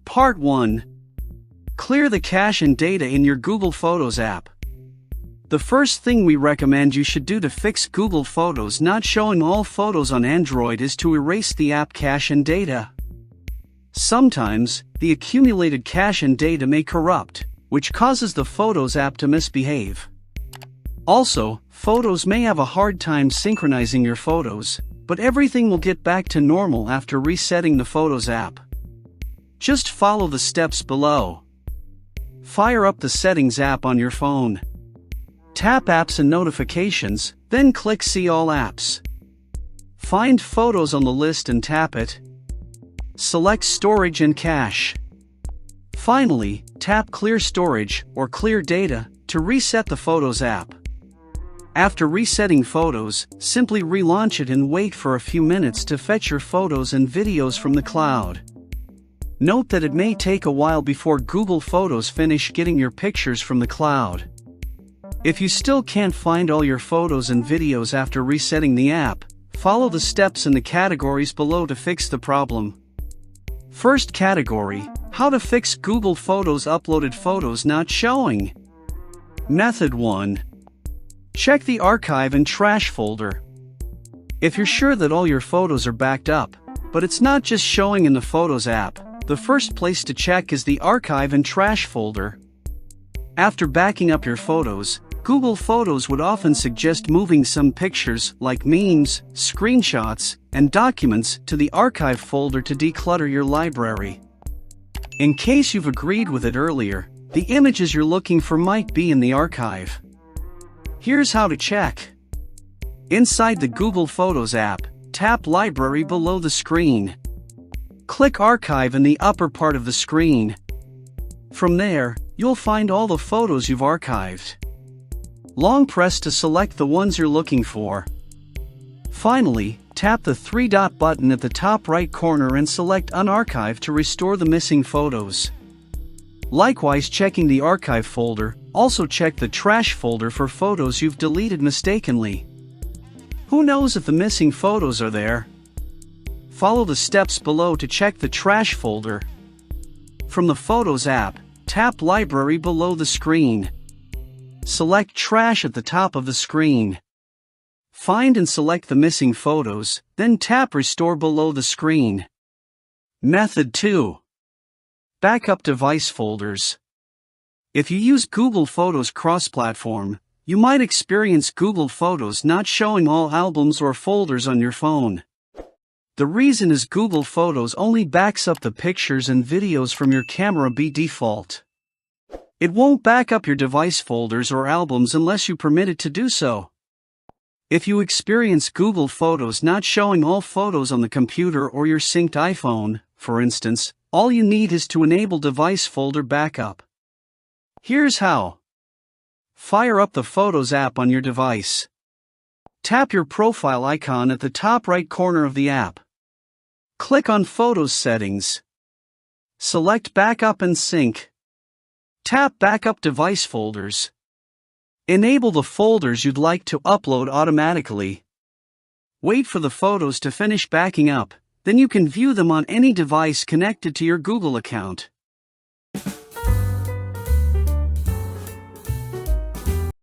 Part 1. Clear the cache and data in your Google Photos app. The first thing we recommend you should do to fix Google Photos not showing all photos on Android is to erase the app cache and data. Sometimes, the accumulated cache and data may corrupt, which causes the Photos app to misbehave. Also, Photos may have a hard time synchronizing your photos, but everything will get back to normal after resetting the Photos app. Just follow the steps below. Fire up the Settings app on your phone. Tap Apps and Notifications, then click See All Apps. Find Photos on the list and tap it. Select Storage and Cache. Finally, tap Clear Storage or Clear Data to reset the Photos app. After resetting Photos, simply relaunch it and wait for a few minutes to fetch your photos and videos from the cloud. Note that it may take a while before Google Photos finish getting your pictures from the cloud. If you still can't find all your photos and videos after resetting the app, follow the steps in the categories below to fix the problem. First category: how to fix Google Photos uploaded photos not showing. Method 1. Check the archive and trash folder. If you're sure that all your photos are backed up, but it's not just showing in the Photos app, the first place to check is the archive and trash folder. After backing up your photos, Google Photos would often suggest moving some pictures, like memes, screenshots, and documents, to the archive folder to declutter your library. In case you've agreed with it earlier, the images you're looking for might be in the archive. Here's how to check. Inside the Google Photos app, tap Library below the screen. Click Archive in the upper part of the screen. From there, you'll find all the photos you've archived. Long press to select the ones you're looking for. Finally, tap the three-dot button at the top right corner and select Unarchive to restore the missing photos. Likewise, checking the archive folder, also check the trash folder for photos you've deleted mistakenly. Who knows if the missing photos are there? Follow the steps below to check the trash folder. From the Photos app, tap Library below the screen. Select Trash at the top of the screen. Find and select the missing photos, then tap Restore below the screen. Method 2. Backup device folders. If you use Google Photos cross-platform, you might experience Google Photos not showing all albums or folders on your phone. The reason is Google Photos only backs up the pictures and videos from your camera by default. It won't back up your device folders or albums unless you permit it to do so. If you experience Google Photos not showing all photos on the computer or your synced iPhone, for instance, all you need is to enable device folder backup. Here's how. Fire up the Photos app on your device. Tap your profile icon at the top right corner of the app. Click on Photos Settings. Select Backup and Sync. Tap Backup Device Folders. Enable the folders you'd like to upload automatically. Wait for the photos to finish backing up, then you can view them on any device connected to your Google account.